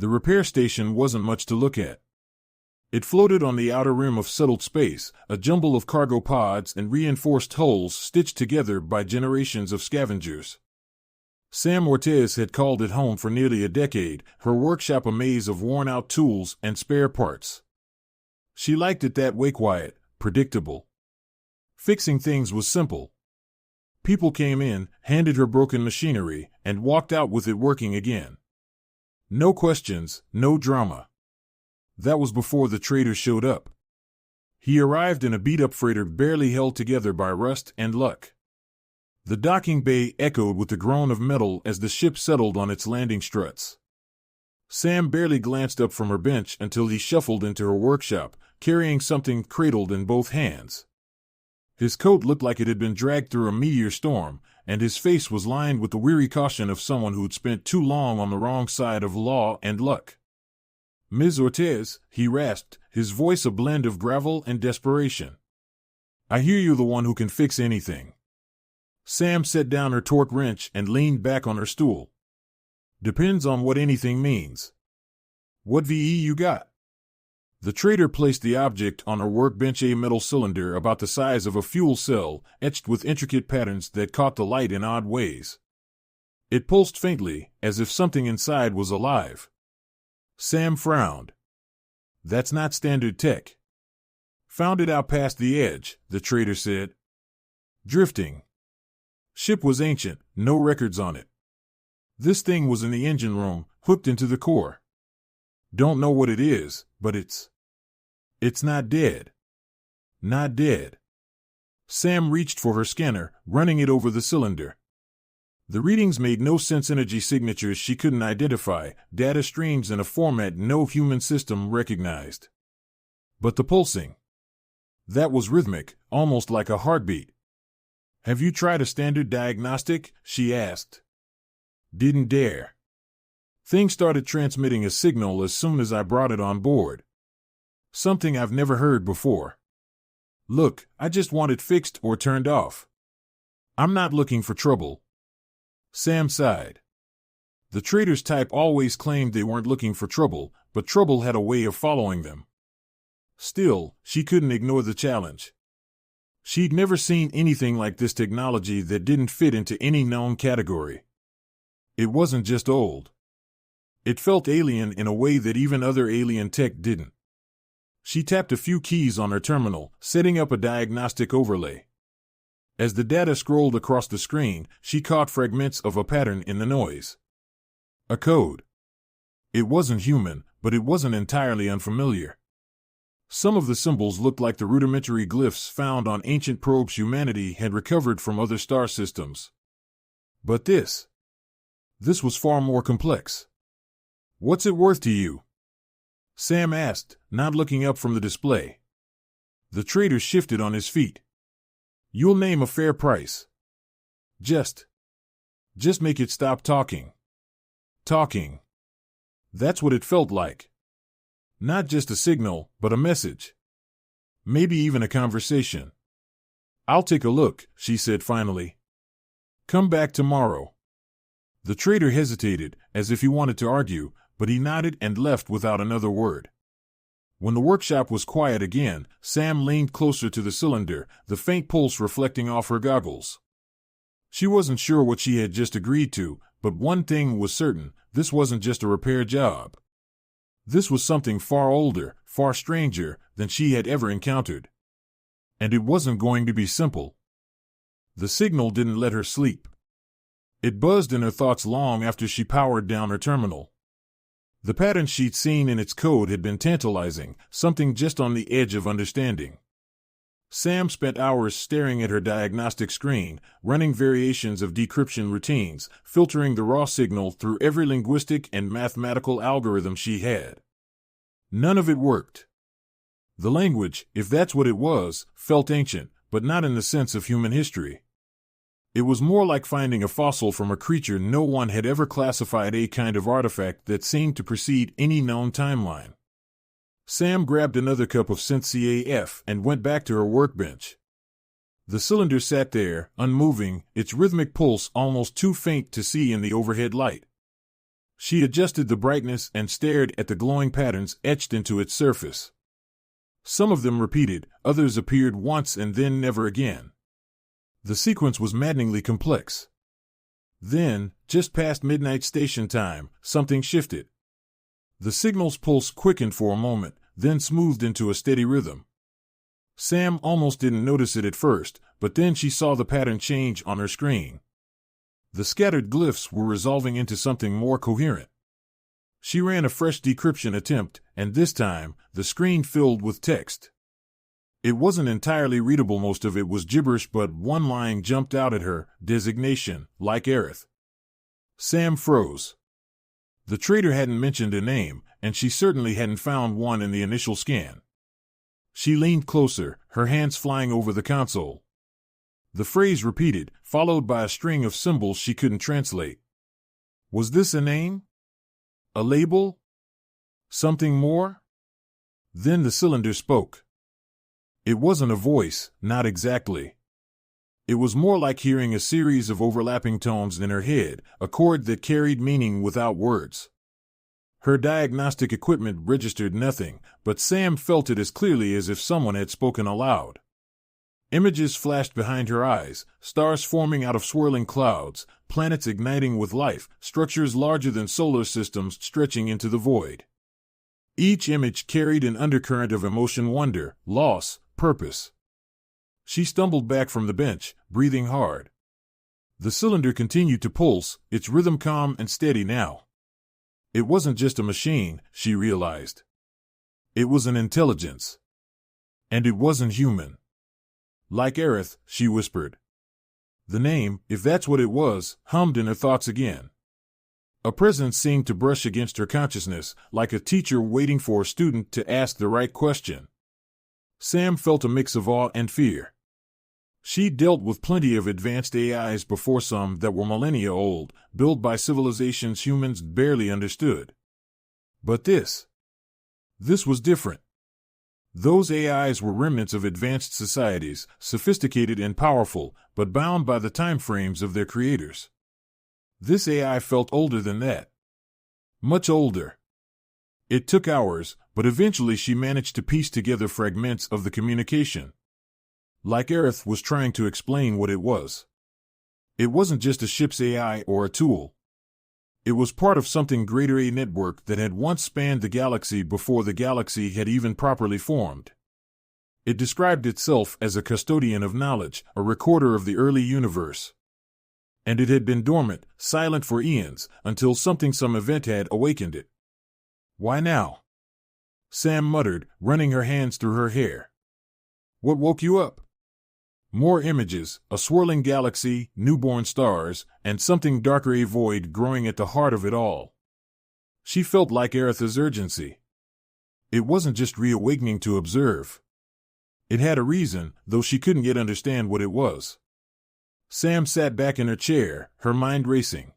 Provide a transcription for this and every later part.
The repair station wasn't much to look at. It floated on the outer rim of settled space, a jumble of cargo pods and reinforced hulls stitched together by generations of scavengers. Sam Ortiz had called it home for nearly a decade, her workshop a maze of worn-out tools and spare parts. She liked it that way, quiet, predictable. Fixing things was simple. People came in, handed her broken machinery, and walked out with it working again. No questions, no drama. That was before the trader showed up. He arrived in a beat-up freighter barely held together by rust and luck. The docking bay echoed with the groan of metal as the ship settled on its landing struts. Sam barely glanced up from her bench until he shuffled into her workshop, carrying something cradled in both hands. His coat looked like it had been dragged through a meteor storm, and his face was lined with the weary caution of someone who'd spent too long on the wrong side of law and luck. "Ms. Ortiz," he rasped, his voice a blend of gravel and desperation. "I hear you're the one who can fix anything." Sam set down her torque wrench and leaned back on her stool. "Depends on what anything means. What VE you got?" The trader placed the object on her workbench, a metal cylinder about the size of a fuel cell, etched with intricate patterns that caught the light in odd ways. It pulsed faintly, as if something inside was alive. Sam frowned. "That's not standard tech." "Found it out past the edge," the trader said. "Drifting. Ship was ancient, no records on it. This thing was in the engine room, hooked into the core. Don't know what it is, but it's not dead." "Not dead." Sam reached for her scanner, running it over the cylinder. The readings made no sense, energy signatures she couldn't identify, data streams in a format no human system recognized. But the pulsing. That was rhythmic, almost like a heartbeat. "Have you tried a standard diagnostic?" she asked. "Didn't dare. Thing started transmitting a signal as soon as I brought it on board. Something I've never heard before. Look, I just want it fixed or turned off. I'm not looking for trouble." Sam sighed. The trader's type always claimed they weren't looking for trouble, but trouble had a way of following them. Still, she couldn't ignore the challenge. She'd never seen anything like this technology that didn't fit into any known category. It wasn't just old. It felt alien in a way that even other alien tech didn't. She tapped a few keys on her terminal, setting up a diagnostic overlay. As the data scrolled across the screen, she caught fragments of a pattern in the noise. A code. It wasn't human, but it wasn't entirely unfamiliar. Some of the symbols looked like the rudimentary glyphs found on ancient probes humanity had recovered from other star systems. But this was far more complex. "What's it worth to you?" Sam asked, not looking up from the display. The trader shifted on his feet. "You'll name a fair price. Just make it stop talking." Talking. That's what it felt like. Not just a signal, but a message. Maybe even a conversation. "I'll take a look," she said finally. "Come back tomorrow." The trader hesitated, as if he wanted to argue, but he nodded and left without another word. When the workshop was quiet again, Sam leaned closer to the cylinder, the faint pulse reflecting off her goggles. She wasn't sure what she had just agreed to, but one thing was certain: this wasn't just a repair job. This was something far older, far stranger than she had ever encountered. And it wasn't going to be simple. The signal didn't let her sleep. It buzzed in her thoughts long after she powered down her terminal. The pattern she'd seen in its code had been tantalizing, something just on the edge of understanding. Sam spent hours staring at her diagnostic screen, running variations of decryption routines, filtering the raw signal through every linguistic and mathematical algorithm she had. None of it worked. The language, if that's what it was, felt ancient, but not in the sense of human history. It was more like finding a fossil from a creature no one had ever classified, a kind of artifact that seemed to precede any known timeline. Sam grabbed another cup of SynthCAF and went back to her workbench. The cylinder sat there, unmoving, its rhythmic pulse almost too faint to see in the overhead light. She adjusted the brightness and stared at the glowing patterns etched into its surface. Some of them repeated, others appeared once and then never again. The sequence was maddeningly complex. Then, just past midnight station time, something shifted. The signal's pulse quickened for a moment, then smoothed into a steady rhythm. Sam almost didn't notice it at first, but then she saw the pattern change on her screen. The scattered glyphs were resolving into something more coherent. She ran a fresh decryption attempt, and this time, the screen filled with text. It wasn't entirely readable, most of it was gibberish, but one line jumped out at her, designation, like Aerith. Sam froze. The trader hadn't mentioned a name, and she certainly hadn't found one in the initial scan. She leaned closer, her hands flying over the console. The phrase repeated, followed by a string of symbols she couldn't translate. Was this a name? A label? Something more? Then the cylinder spoke. It wasn't a voice, not exactly. It was more like hearing a series of overlapping tones in her head, a chord that carried meaning without words. Her diagnostic equipment registered nothing, but Sam felt it as clearly as if someone had spoken aloud. Images flashed behind her eyes, stars forming out of swirling clouds, planets igniting with life, structures larger than solar systems stretching into the void. Each image carried an undercurrent of emotion, wonder, loss, purpose. She stumbled back from the bench, breathing hard. The cylinder continued to pulse, its rhythm calm and steady now. It wasn't just a machine, she realized. It was an intelligence. And it wasn't human. Like Aerith, she whispered. The name, if that's what it was, hummed in her thoughts again. A presence seemed to brush against her consciousness, like a teacher waiting for a student to ask the right question. Sam felt a mix of awe and fear. She'd dealt with plenty of advanced AIs before, some that were millennia old, built by civilizations humans barely understood. But this was different. Those AIs were remnants of advanced societies, sophisticated and powerful, but bound by the time frames of their creators. This AI felt older than that. Much older. It took hours, but eventually she managed to piece together fragments of the communication. Like Aerith was trying to explain what it was. It wasn't just a ship's AI or a tool. It was part of something greater, a network that had once spanned the galaxy before the galaxy had even properly formed. It described itself as a custodian of knowledge, a recorder of the early universe. And it had been dormant, silent for eons, until some event had awakened it. Why now? Sam muttered, running her hands through her hair. What woke you up? More images, a swirling galaxy, newborn stars, and something darker, a void growing at the heart of it all. She felt like Aerith's urgency. It wasn't just reawakening to observe. It had a reason, though she couldn't yet understand what it was. Sam sat back in her chair, her mind racing.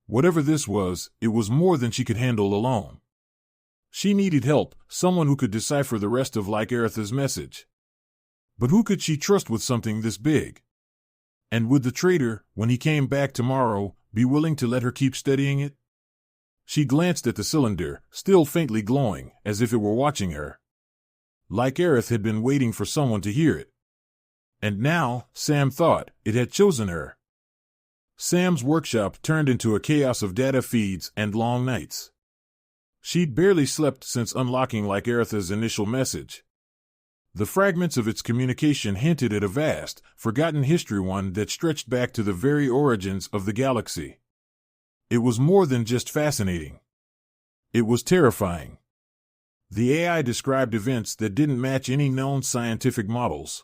Whatever this was, it was more than she could handle alone. She needed help, someone who could decipher the rest of like Aerith's message. But who could she trust with something this big? And would the trader, when he came back tomorrow, be willing to let her keep studying it? She glanced at the cylinder, still faintly glowing, as if it were watching her. Like Aerith had been waiting for someone to hear it. And now, Sam thought, it had chosen her. Sam's workshop turned into a chaos of data feeds and long nights. She'd barely slept since unlocking like Aerith's initial message. The fragments of its communication hinted at a vast, forgotten history, one that stretched back to the very origins of the galaxy. It was more than just fascinating. It was terrifying. The AI described events that didn't match any known scientific models.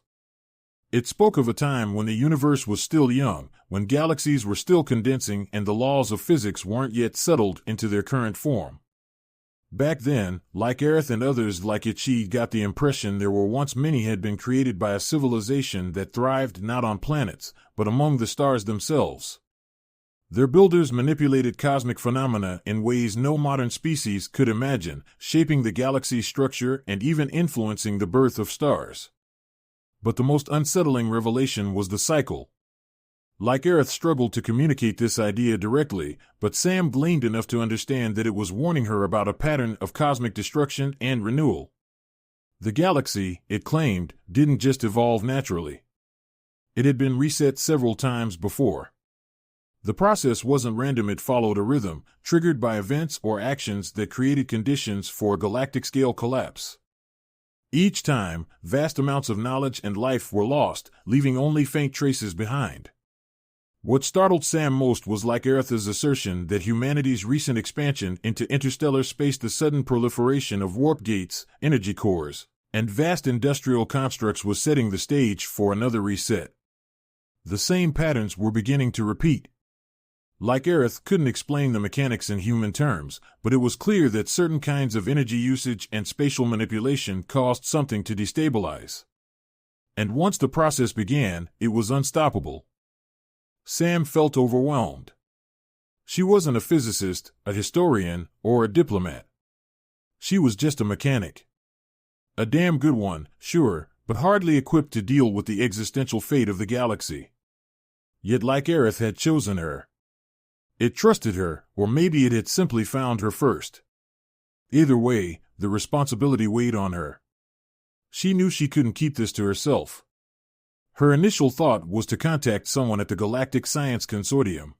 It spoke of a time when the universe was still young, when galaxies were still condensing and the laws of physics weren't yet settled into their current form. Back then, like Aerith and others like it, she got the impression there were once many had been created by a civilization that thrived not on planets, but among the stars themselves. Their builders manipulated cosmic phenomena in ways no modern species could imagine, shaping the galaxy's structure and even influencing the birth of stars. But the most unsettling revelation was the cycle. Like Aerith struggled to communicate this idea directly, but Sam gleaned enough to understand that it was warning her about a pattern of cosmic destruction and renewal. The galaxy, it claimed, didn't just evolve naturally. It had been reset several times before. The process wasn't random, it followed a rhythm, triggered by events or actions that created conditions for a galactic-scale collapse. Each time, vast amounts of knowledge and life were lost, leaving only faint traces behind. What startled Sam most was like Aerith's assertion that humanity's recent expansion into interstellar space, the sudden proliferation of warp gates, energy cores, and vast industrial constructs was setting the stage for another reset. The same patterns were beginning to repeat. Like Aerith couldn't explain the mechanics in human terms, but it was clear that certain kinds of energy usage and spatial manipulation caused something to destabilize. And once the process began, it was unstoppable. Sam felt overwhelmed. She wasn't a physicist, a historian, or a diplomat. She was just a mechanic. A damn good one, sure, but hardly equipped to deal with the existential fate of the galaxy. Yet like Aerith had chosen her. It trusted her, or maybe it had simply found her first. Either way, the responsibility weighed on her. She knew she couldn't keep this to herself. Her initial thought was to contact someone at the Galactic Science Consortium.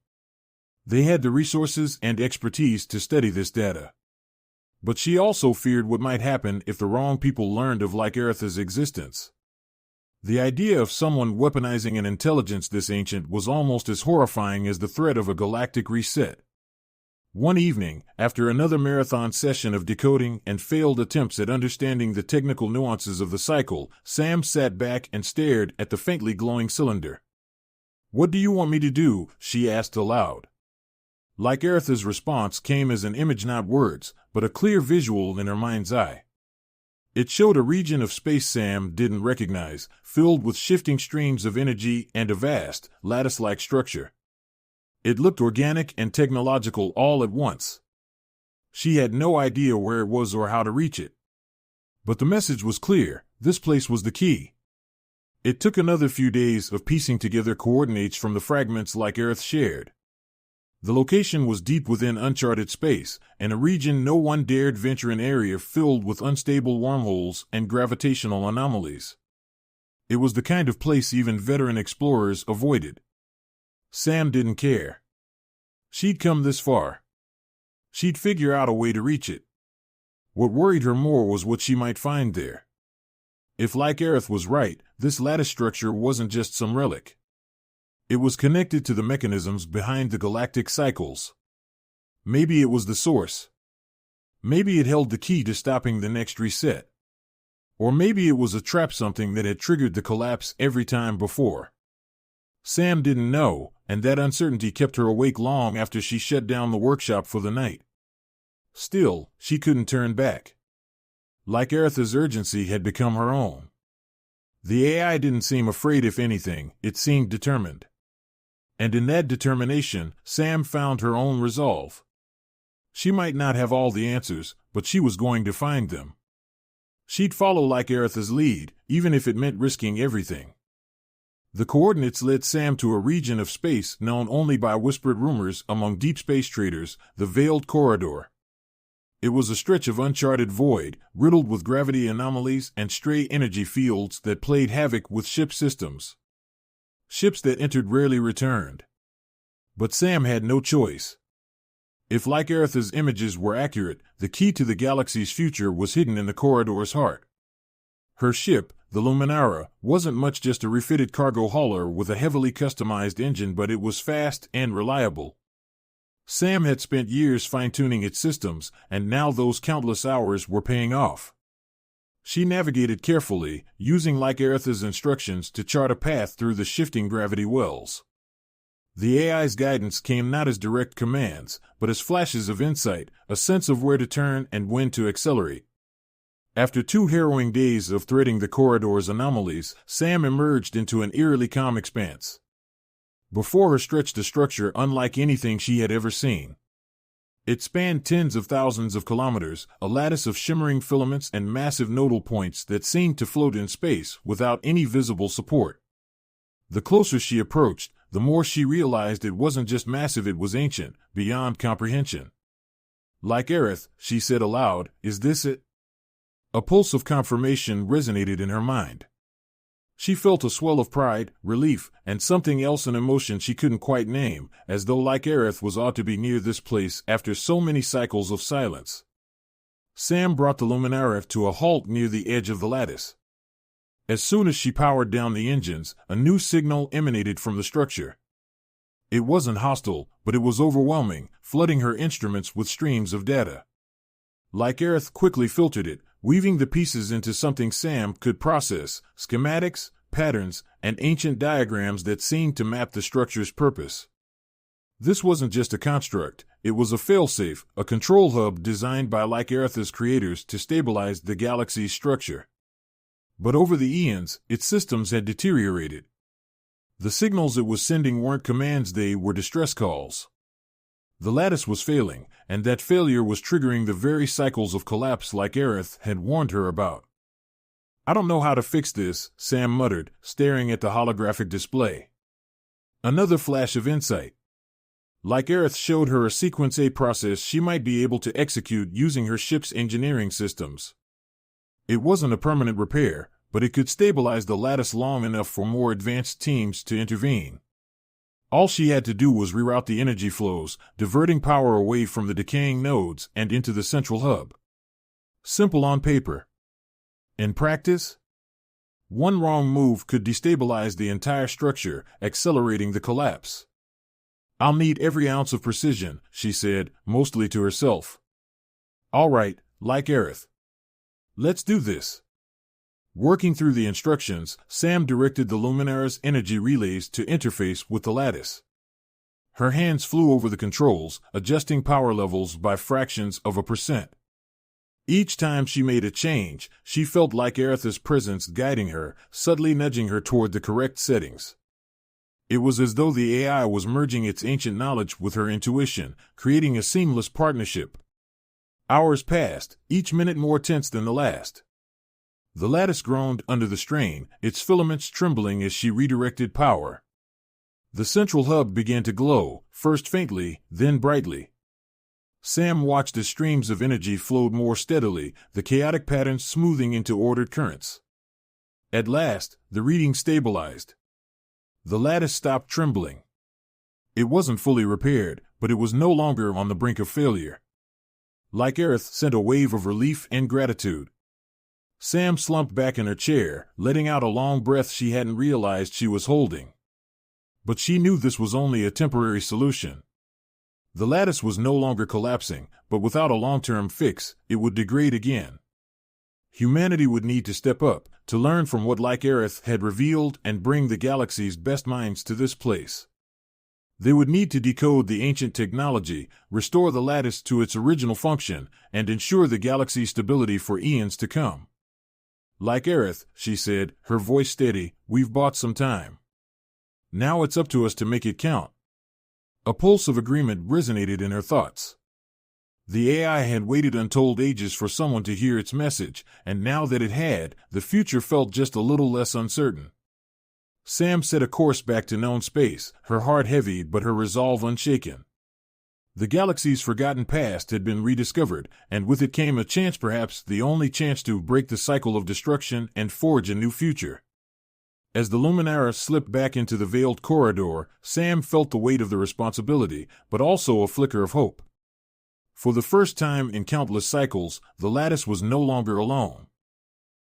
They had the resources and expertise to study this data. But she also feared what might happen if the wrong people learned of like Aerith's existence. The idea of someone weaponizing an intelligence this ancient was almost as horrifying as the threat of a galactic reset. One evening, after another marathon session of decoding and failed attempts at understanding the technical nuances of the cycle, Sam sat back and stared at the faintly glowing cylinder. "What do you want me to do?" she asked aloud. Like Aerith's response came as an image, not words, but a clear visual in her mind's eye. It showed a region of space Sam didn't recognize, filled with shifting streams of energy and a vast, lattice-like structure. It looked organic and technological all at once. She had no idea where it was or how to reach it. But the message was clear: this place was the key. It took another few days of piecing together coordinates from the fragments like Aerith shared. The location was deep within uncharted space, and a region no one dared venture, an area filled with unstable wormholes and gravitational anomalies. It was the kind of place even veteran explorers avoided. Sam didn't care. She'd come this far. She'd figure out a way to reach it. What worried her more was what she might find there. If like Aerith was right, this lattice structure wasn't just some relic. It was connected to the mechanisms behind the galactic cycles. Maybe it was the source. Maybe it held the key to stopping the next reset. Or maybe it was a trap, something that had triggered the collapse every time before. Sam didn't know, and that uncertainty kept her awake long after she shut down the workshop for the night. Still, she couldn't turn back. Like Aerith's urgency had become her own. The AI didn't seem afraid, if anything, it seemed determined. And in that determination, Sam found her own resolve. She might not have all the answers, but she was going to find them. She'd follow like Aerith's lead, even if it meant risking everything. The coordinates led Sam to a region of space known only by whispered rumors among deep space traders, the Veiled Corridor. It was a stretch of uncharted void, riddled with gravity anomalies and stray energy fields that played havoc with ship systems. Ships that entered rarely returned. But Sam had no choice. If like Aerith's images were accurate, the key to the galaxy's future was hidden in the corridor's heart. Her ship, the Luminara, wasn't much just a refitted cargo hauler with a heavily customized engine, but it was fast and reliable. Sam had spent years fine-tuning its systems, and now those countless hours were paying off. She navigated carefully, using like Aerith's instructions to chart a path through the shifting gravity wells. The AI's guidance came not as direct commands, but as flashes of insight, a sense of where to turn and when to accelerate. After 2 harrowing days of threading the corridor's anomalies, Sam emerged into an eerily calm expanse. Before her stretched a structure unlike anything she had ever seen. It spanned tens of thousands of kilometers, a lattice of shimmering filaments and massive nodal points that seemed to float in space without any visible support. The closer she approached, the more she realized it wasn't just massive, it was ancient, beyond comprehension. "Like Aerith," she said aloud, "is this it?" A pulse of confirmation resonated in her mind. She felt a swell of pride, relief, and something else, an emotion she couldn't quite name, as though Like Aerith was ought to be near this place after so many cycles of silence. Sam brought the Luminara to a halt near the edge of the lattice. As soon as she powered down the engines, a new signal emanated from the structure. It wasn't hostile, but it was overwhelming, flooding her instruments with streams of data. Like Aerith quickly filtered it, weaving the pieces into something Sam could process: schematics, patterns, and ancient diagrams that seemed to map the structure's purpose. This wasn't just a construct, it was a failsafe, a control hub designed by Like Aerith's creators to stabilize the galaxy's structure. But over the eons, its systems had deteriorated. The signals it was sending weren't commands, they were distress calls. The lattice was failing, and that failure was triggering the very cycles of collapse Like Aerith had warned her about. "I don't know how to fix this," Sam muttered, staring at the holographic display. Another flash of insight. Like Aerith showed her a sequence A process she might be able to execute using her ship's engineering systems. It wasn't a permanent repair, but it could stabilize the lattice long enough for more advanced teams to intervene. All she had to do was reroute the energy flows, diverting power away from the decaying nodes and into the central hub. Simple on paper. In practice, one wrong move could destabilize the entire structure, accelerating the collapse. "I'll need every ounce of precision," she said, mostly to herself. "All right, Like Aerith. Let's do this." Working through the instructions, Sam directed the Luminara's energy relays to interface with the lattice. Her hands flew over the controls, adjusting power levels by fractions of a percent. Each time she made a change, she felt Like Aerith's presence guiding her, subtly nudging her toward the correct settings. It was as though the AI was merging its ancient knowledge with her intuition, creating a seamless partnership. Hours passed, each minute more tense than the last. The lattice groaned under the strain, its filaments trembling as she redirected power. The central hub began to glow, first faintly, then brightly. Sam watched as streams of energy flowed more steadily, the chaotic patterns smoothing into ordered currents. At last, the reading stabilized. The lattice stopped trembling. It wasn't fully repaired, but it was no longer on the brink of failure. Like Aerith sent a wave of relief and gratitude. Sam slumped back in her chair, letting out a long breath she hadn't realized she was holding. But she knew this was only a temporary solution. The lattice was no longer collapsing, but without a long-term fix, it would degrade again. Humanity would need to step up, to learn from what Like Aerith had revealed and bring the galaxy's best minds to this place. They would need to decode the ancient technology, restore the lattice to its original function, and ensure the galaxy's stability for eons to come. "Like Aerith," she said, her voice steady, "we've bought some time. Now it's up to us to make it count." A pulse of agreement resonated in her thoughts. The AI had waited untold ages for someone to hear its message, and now that it had, the future felt just a little less uncertain. Sam set a course back to known space, her heart heavy but her resolve unshaken. The galaxy's forgotten past had been rediscovered, and with it came a chance, perhaps the only chance, to break the cycle of destruction and forge a new future. As the Luminara slipped back into the veiled corridor, Sam felt the weight of the responsibility, but also a flicker of hope. For the first time in countless cycles, the lattice was no longer alone.